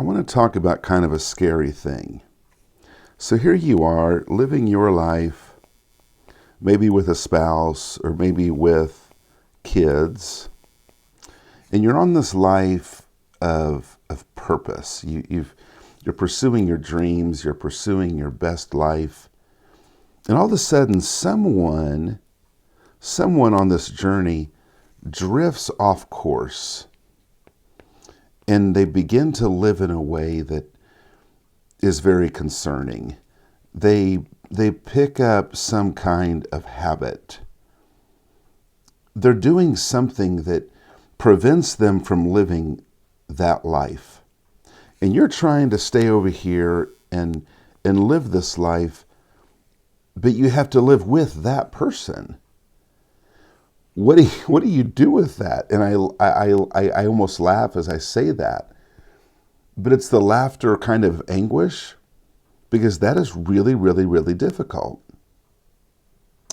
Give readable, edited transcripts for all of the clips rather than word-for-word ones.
I want to talk about kind of a scary thing. So here you are living your life, maybe with a spouse or maybe with kids, and you're on this life of purpose. You're pursuing your dreams, you're pursuing your best life, and all of a sudden someone on this journey drifts off course and they begin to live in a way that is very concerning. They pick up some kind of habit. They're doing something that prevents them from living that life. And you're trying to stay over here and live this life, but you have to live with that person. What do you do with that? And I almost laugh as I say that, but it's the laughter kind of anguish, because that is really, really, really difficult.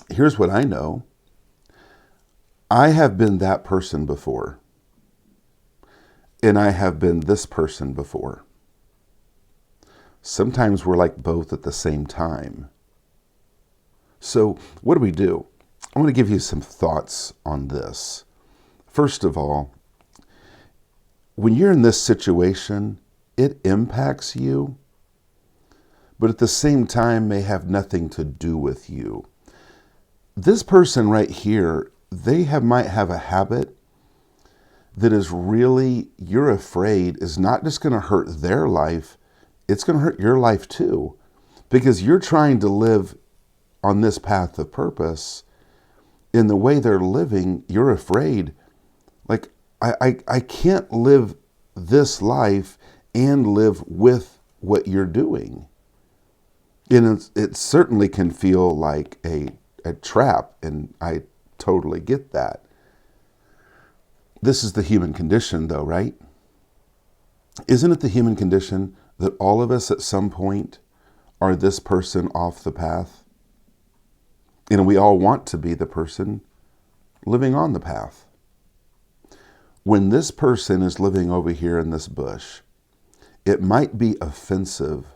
Here's what I know. I have been that person before, and I have been this person before. Sometimes we're like both at the same time. So what do? I want to give you some thoughts on this. First of all, when you're in this situation, it impacts you, but at the same time may have nothing to do with you. This person right here, might have a habit that is really, you're afraid is not just going to hurt their life, it's going to hurt your life too. Because you're trying to live on this path of purpose. In the way they're living, you're afraid. Like, I can't live this life and live with what you're doing. And it certainly can feel like a trap, and I totally get that. This is the human condition, though, right? Isn't it the human condition that all of us at some point are this person off the path? And we all want to be the person living on the path. When this person is living over here in this bush, it might be offensive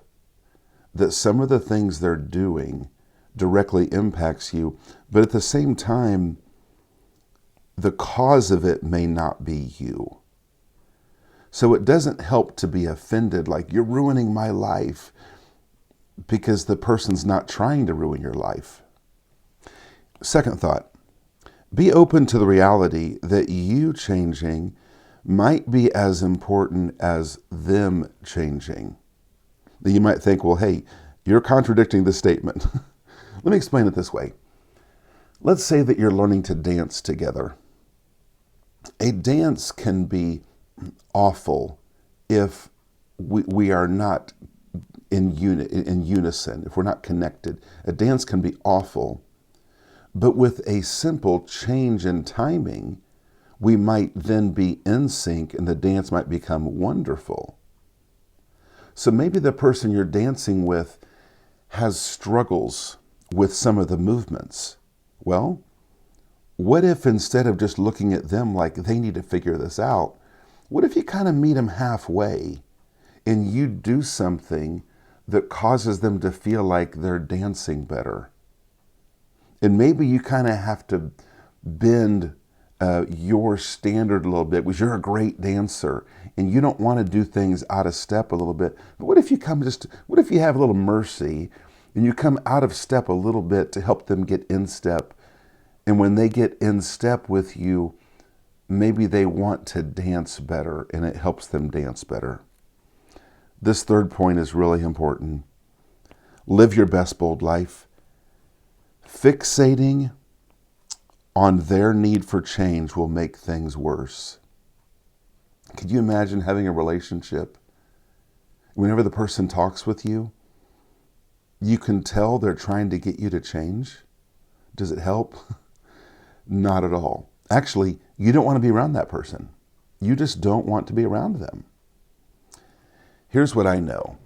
that some of the things they're doing directly impacts you, but at the same time, the cause of it may not be you. So it doesn't help to be offended, like you're ruining my life, because the person's not trying to ruin your life. Second thought, be open to the reality that you changing might be as important as them changing. You might think, well, hey, you're contradicting this statement. Let me explain it this way. Let's say that you're learning to dance together. A dance can be awful if we are not in unison, if we're not connected. A dance can be awful. But with a simple change in timing, we might then be in sync and the dance might become wonderful. So maybe the person you're dancing with has struggles with some of the movements. Well, what if instead of just looking at them like they need to figure this out, what if you kind of meet them halfway and you do something that causes them to feel like they're dancing better? And maybe you kind of have to bend your standard a little bit, because you're a great dancer and you don't want to do things out of step a little bit. But what if you have a little mercy and you come out of step a little bit to help them get in step? And when they get in step with you, maybe they want to dance better and it helps them dance better. This third point is really important. Live your best bold life. Fixating on their need for change will make things worse. Could you imagine having a relationship? Whenever the person talks with you, you can tell they're trying to get you to change. Does it help? Not at all. Actually, you don't want to be around that person. You just don't want to be around them. Here's what I know.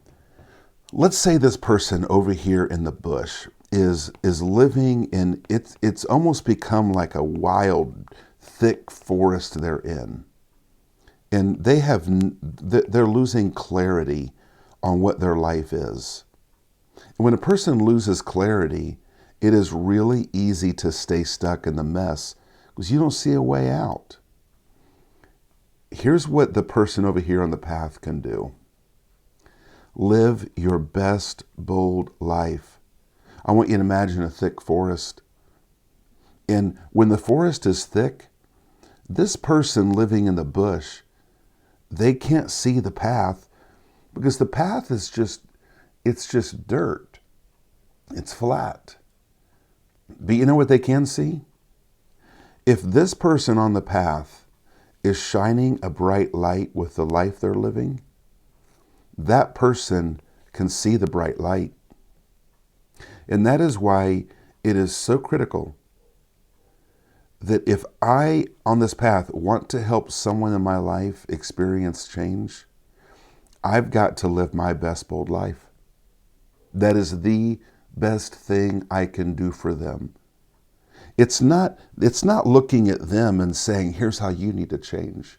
Let's say this person over here in the bush is living in, it's almost become like a wild, thick forest they're in. and they're losing clarity on what their life is. And when a person loses clarity, it is really easy to stay stuck in the mess because you don't see a way out. Here's what the person over here on the path can do. Live your best, bold life. I want you to imagine a thick forest. And when the forest is thick, this person living in the bush, they can't see the path because the path is it's just dirt. It's flat. But you know what they can see? If this person on the path is shining a bright light with the life they're living, that person can see the bright light. And that is why it is so critical that if I, on this path, want to help someone in my life experience change, I've got to live my best bold life. That is the best thing I can do for them. It's not looking at them and saying, here's how you need to change.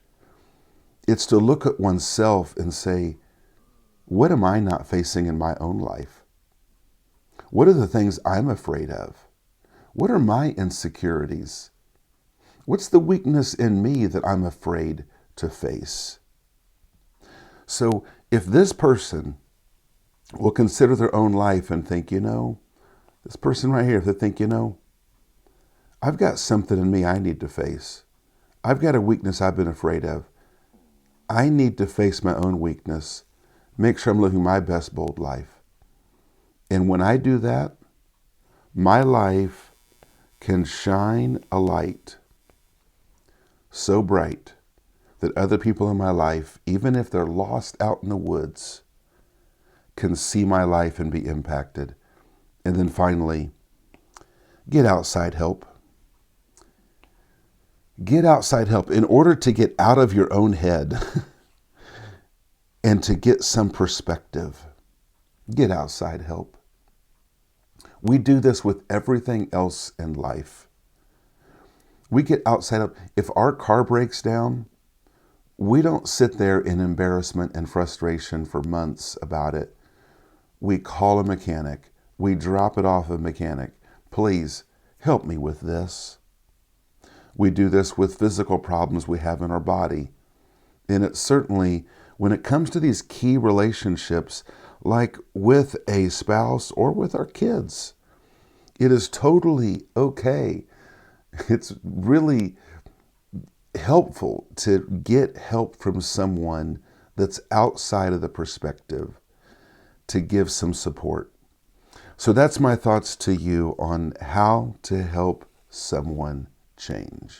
It's to look at oneself and say, what am I not facing in my own life? What are the things I'm afraid of? What are my insecurities? What's the weakness in me that I'm afraid to face? So if this person will consider their own life and think, this person right here, if they think, I've got something in me I need to face. I've got a weakness I've been afraid of. I need to face my own weakness, make sure I'm living my best bold life. And when I do that, my life can shine a light so bright that other people in my life, even if they're lost out in the woods, can see my life and be impacted. And then finally, get outside help. Get outside help in order to get out of your own head and to get some perspective. Get outside help. We do this with everything else in life. We get outside help. If our car breaks down, we don't sit there in embarrassment and frustration for months about it. We call a mechanic. We drop it off a mechanic. Please help me with this. We do this with physical problems we have in our body. And it certainly, when it comes to these key relationships, like with a spouse or with our kids, it is totally okay. It's really helpful to get help from someone that's outside of the perspective to give some support. So that's my thoughts to you on how to help someone change.